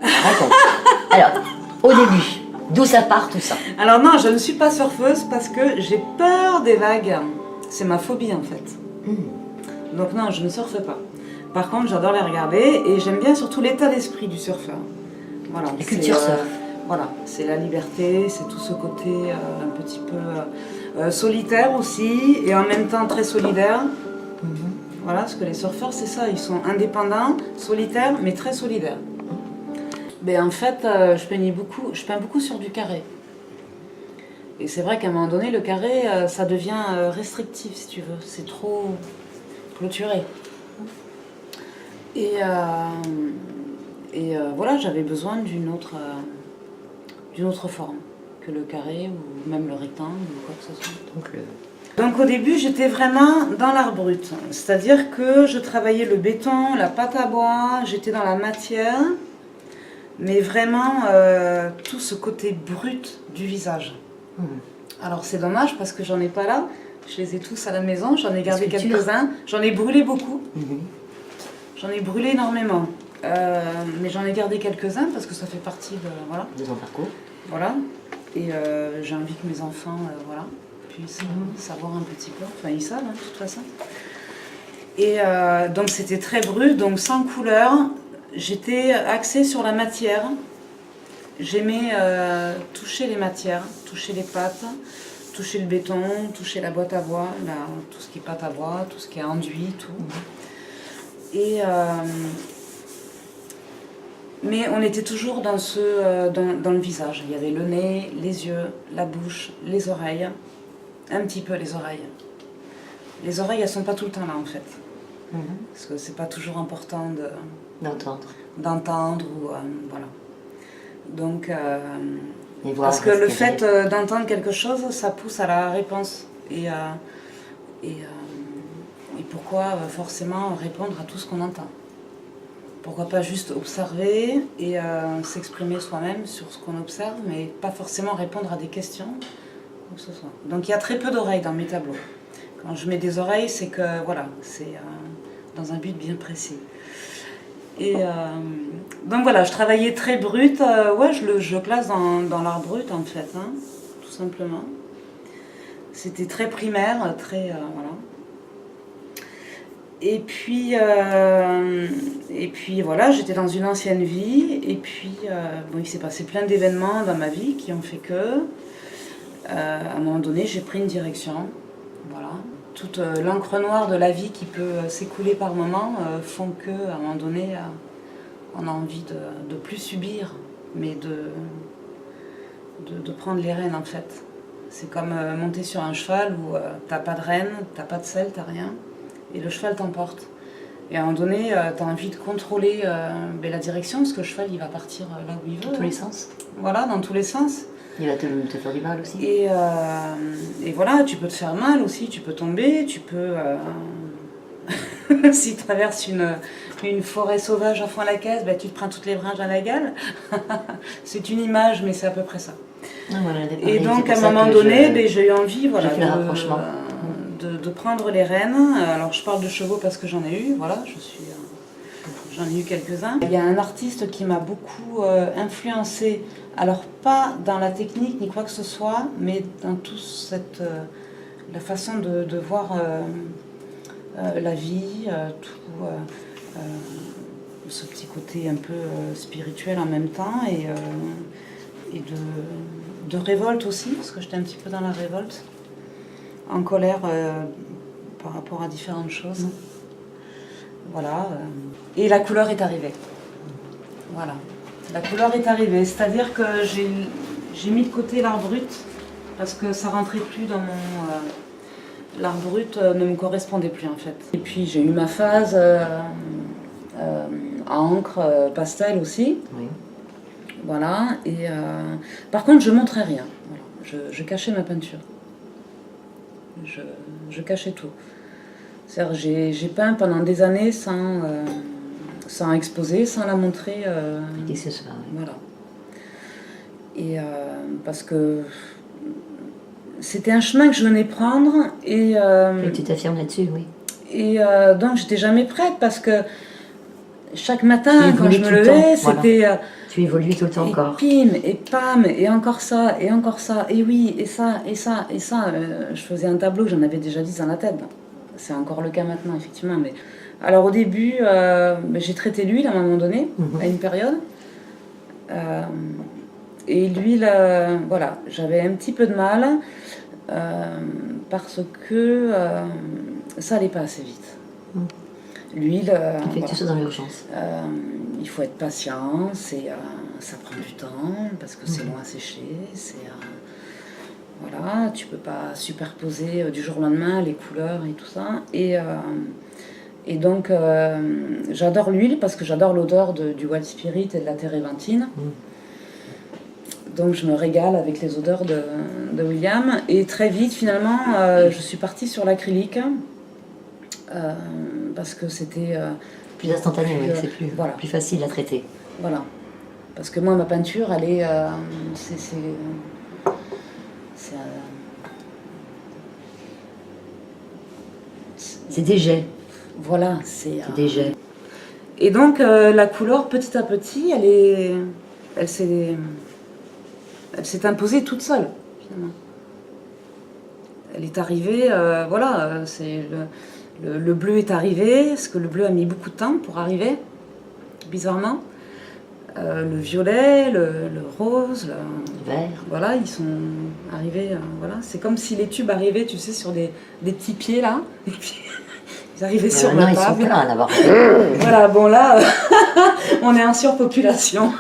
Raconte. Alors, au début, d'où ça part tout ça? Alors non, je ne suis pas surfeuse parce que j'ai peur des vagues. C'est ma phobie en fait. Donc non, je ne surfe pas. Par contre, j'adore les regarder et j'aime bien surtout l'état d'esprit du surfeur. Voilà, La culture surf. Voilà, c'est la liberté, c'est tout ce côté un petit peu solitaire aussi et en même temps très solidaire. Voilà, parce que les surfeurs, c'est ça, ils sont indépendants, solitaires, mais très solidaires. Mais en fait, je peins beaucoup sur du carré. Et c'est vrai qu'à un moment donné, le carré, ça devient restrictif, si tu veux. C'est trop clôturé. Et voilà, j'avais besoin d'une autre forme que le carré ou même le rectangle ou quoi que ce soit. Donc au début, j'étais vraiment dans l'art brut. C'est-à-dire que je travaillais le béton, la pâte à bois, j'étais dans la matière, mais vraiment tout ce côté brut du visage. Alors c'est dommage parce que j'en ai pas là. Je les ai tous à la maison, j'en ai gardé quelques-uns. J'en ai brûlé beaucoup. J'en ai brûlé énormément. Mais j'en ai gardé quelques-uns parce que ça fait partie de ton parcours. Voilà. Et j'ai envie que mes enfants puissent savoir un petit peu. Enfin, ils savent, de toute façon. Et donc, c'était très brut, donc sans couleur. J'étais axée sur la matière. J'aimais toucher les matières, toucher les pâtes, toucher le béton, toucher la boîte à bois, tout ce qui est pâte à bois, tout ce qui est enduit, tout. Et... mais on était toujours dans le visage. Il y avait le nez, les yeux, la bouche, les oreilles. Un petit peu les oreilles. Les oreilles, elles ne sont pas tout le temps là, en fait. Parce que c'est pas toujours important d'entendre ou voilà. Donc, parce que le fait d'entendre quelque chose, ça pousse à la réponse. Et pourquoi forcément répondre à tout ce qu'on entend? Pourquoi pas juste observer et s'exprimer soi-même sur ce qu'on observe, mais pas forcément répondre à des questions. Ou ce soit. Donc il y a très peu d'oreilles dans mes tableaux. Quand je mets des oreilles, c'est que voilà, c'est dans un but bien précis. Et donc voilà, je travaillais très brut. Je classe dans l'art brut en fait, tout simplement. C'était très primaire, très voilà. Et puis voilà, j'étais dans une ancienne vie, et puis il s'est passé plein d'événements dans ma vie qui ont fait que, à un moment donné, j'ai pris une direction. Voilà. Toute l'encre noire de la vie qui peut s'écouler par moments font que, à un moment donné, on a envie de plus subir, mais de prendre les rênes en fait. C'est comme monter sur un cheval où t'as pas de rênes, t'as pas de selle, t'as rien. Et le cheval t'emporte. Et à un moment donné, tu as envie de contrôler la direction, parce que le cheval, il va partir là où il veut. Dans tous les sens. Voilà, dans tous les sens. Il va te faire du mal aussi. Et voilà, tu peux te faire mal aussi, tu peux tomber, tu peux... si tu traverses une forêt sauvage à fond à la caisse, tu te prends toutes les branches à la gueule. C'est une image, mais c'est à peu près ça. Voilà, et donc, à un moment donné, j'ai eu envie de prendre les rênes. Alors je parle de chevaux parce que j'en ai eu, voilà, j'en ai eu quelques-uns. Il y a un artiste qui m'a beaucoup influencée, alors pas dans la technique ni quoi que ce soit, mais dans toute la façon de voir la vie, ce petit côté un peu spirituel en même temps, et de révolte aussi, parce que j'étais un petit peu dans la révolte. En colère par rapport à différentes choses. Voilà. Et la couleur est arrivée. Voilà. La couleur est arrivée. C'est-à-dire que j'ai mis de côté l'art brut parce que ça rentrait plus dans mon... l'art brut ne me correspondait plus en fait. Et puis j'ai eu ma phase à encre pastel aussi. Oui. Voilà. Et par contre, je montrais rien. Voilà. Je cachais ma peinture. Je cachais tout. C'est-à-dire j'ai peint pendant des années sans exposer, sans la montrer. Et c'est ça, oui. Voilà. Et parce que c'était un chemin que je venais prendre et tu t'affirmes là-dessus, oui. Et donc, j'étais jamais prête parce que chaque matin, quand je me levais, c'était... Voilà. Tu évolues tout le temps encore. Et pim, et pam, et encore ça, et oui, et ça, et ça, et ça. Je faisais un tableau, j'en avais déjà 10 dans la tête. Bon, c'est encore le cas maintenant, effectivement. Mais... Alors, au début, j'ai traité l'huile à un moment donné, à une période. Et l'huile, voilà, j'avais un petit peu de mal parce que ça allait pas assez vite. L'huile, voilà. Dans l'urgence. Il faut être patient, ça prend du temps parce que c'est long à sécher. Voilà, tu peux pas superposer du jour au lendemain les couleurs et tout ça. Et donc, j'adore l'huile parce que j'adore l'odeur du wild spirit et de la térébenthine. Donc, je me régale avec les odeurs de William. Et très vite, finalement, je suis partie sur l'acrylique parce que c'était... plus instantané, oui, c'est plus facile à traiter. Voilà. Parce que moi, ma peinture, elle est... c'est des jets. Voilà, c'est des jets. Et donc, la couleur, petit à petit, elle s'est imposée toute seule, finalement. Elle est arrivée, voilà, le bleu est arrivé, parce que le bleu a mis beaucoup de temps pour arriver, bizarrement. Le violet, le rose, le vert. Voilà, ils sont arrivés, voilà. C'est comme si les tubes arrivaient, tu sais, sur des petits pieds, là. Et puis, ils arrivaient sur ma table. Ils sont pleins à l'avoir. Voilà, bon là, on est en surpopulation.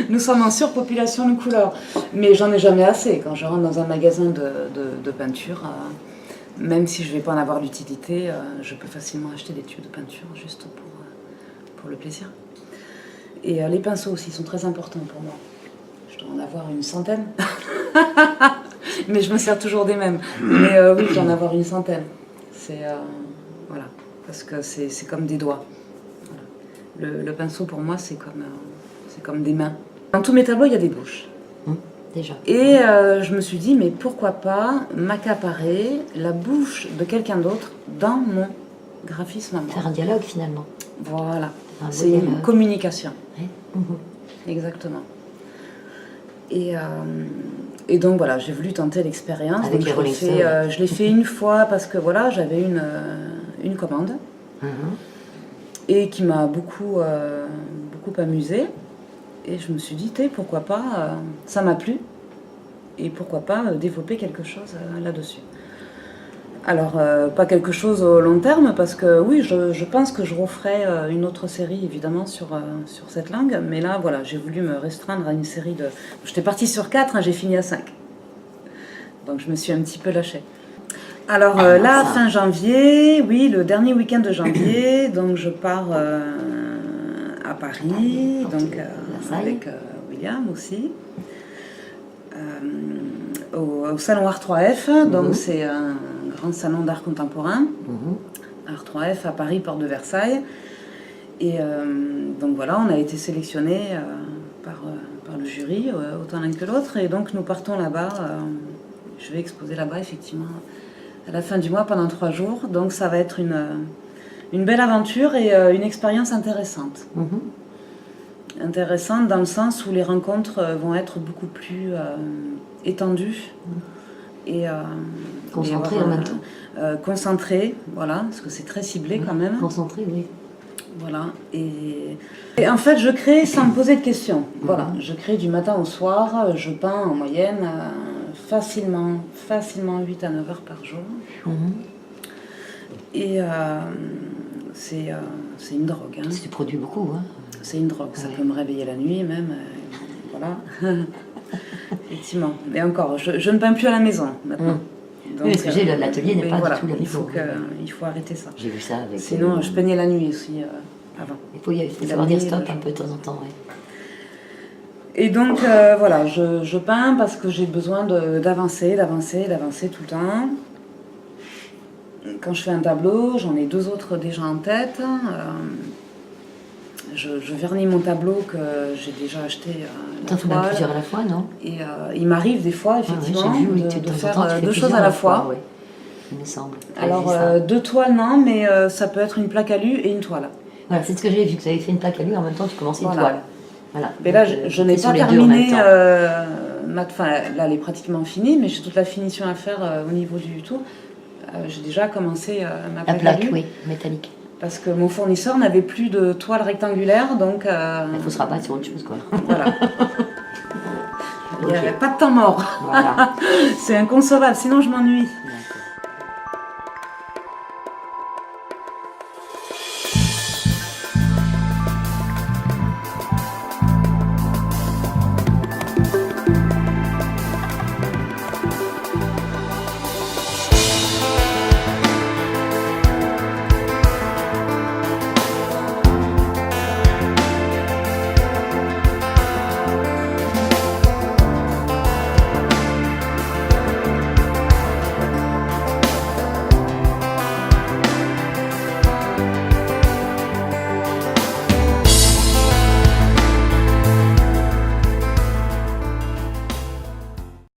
Nous sommes en surpopulation de couleurs. Mais j'en ai jamais assez. Quand je rentre dans un magasin de peinture, même si je ne vais pas en avoir l'utilité, je peux facilement acheter des tubes de peinture juste pour le plaisir. Et les pinceaux aussi sont très importants pour moi. Je dois en avoir une centaine. Mais je me sers toujours des mêmes. Mais oui, je dois en avoir une centaine. Voilà, parce que c'est comme des doigts. Voilà. Le pinceau pour moi c'est comme des mains. Dans tous mes tableaux il y a des bouches. Déjà. Et je me suis dit mais pourquoi pas m'accaparer la bouche de quelqu'un d'autre dans mon graphisme à moi. Faire un dialogue finalement. Voilà, c'est une communication. Oui. Exactement. Et donc voilà, j'ai voulu tenter l'expérience. Avec les Rolling Stones. Je l'ai fait une fois parce que voilà, j'avais une commande et qui m'a beaucoup amusée. Et je me suis dit, pourquoi pas, ça m'a plu, et pourquoi pas développer quelque chose là-dessus. Alors, pas quelque chose au long terme, parce que oui, je pense que je referai une autre série, évidemment, sur cette langue. Mais là, voilà, j'ai voulu me restreindre à une série de... J'étais partie sur 4, j'ai fini à 5. Donc, je me suis un petit peu lâchée. Alors, là, fin janvier, oui, le dernier week-end de janvier, donc je pars à Paris, donc avec William aussi, au salon Art 3F, donc c'est un grand salon d'art contemporain, Art 3F à Paris, porte de Versailles. Et donc voilà, on a été sélectionnés par le jury, autant l'un que l'autre, et donc nous partons là-bas, je vais exposer là-bas effectivement à la fin du mois pendant 3 jours, donc ça va être une belle aventure et une expérience intéressante. Intéressante dans le sens où les rencontres vont être beaucoup plus étendues et concentrées en même temps. Concentrées, voilà, parce que c'est très ciblé quand même. Concentré, oui. Voilà, et en fait je crée sans me poser de questions. Voilà, je crée du matin au soir, je peins en moyenne facilement 8 à 9 heures par jour. Et c'est une drogue. Hein. Tu produis beaucoup, hein. C'est une drogue, ça peut me réveiller la nuit même. Voilà. Effectivement. Mais encore, je ne peins plus à la maison maintenant. Donc, oui, parce que l'atelier n'est pas du tout la maison. Il faut arrêter ça. J'ai vu ça avec... Sinon, je peignais la nuit aussi avant. Il faut savoir dire stop un peu de temps en temps, oui. Et donc, voilà, je peins parce que j'ai besoin d'avancer tout le temps. Quand je fais un tableau, j'en ai 2 autres déjà en tête. Je vernis mon tableau que j'ai déjà acheté T'en fais plusieurs à la fois, non? Et il m'arrive des fois, effectivement, de faire 2 choses à la fois. Oui. il me semble. Alors, 2 toiles, non, mais ça peut être une plaque alu et une toile. Voilà, c'est ce que j'ai vu, que tu avais fait une plaque alu, en même temps tu commençais une toile. Voilà. Mais là, Donc, je n'ai pas terminé, là, elle est pratiquement finie, mais j'ai toute la finition à faire au niveau du tout. J'ai déjà commencé ma plaque alu. Oui, métallique. Parce que mon fournisseur n'avait plus de toile rectangulaire, donc... Il faut se rabattre sur autre chose, quoi. Voilà. Il n'y avait pas de temps mort. Voilà. C'est inconcevable, sinon je m'ennuie.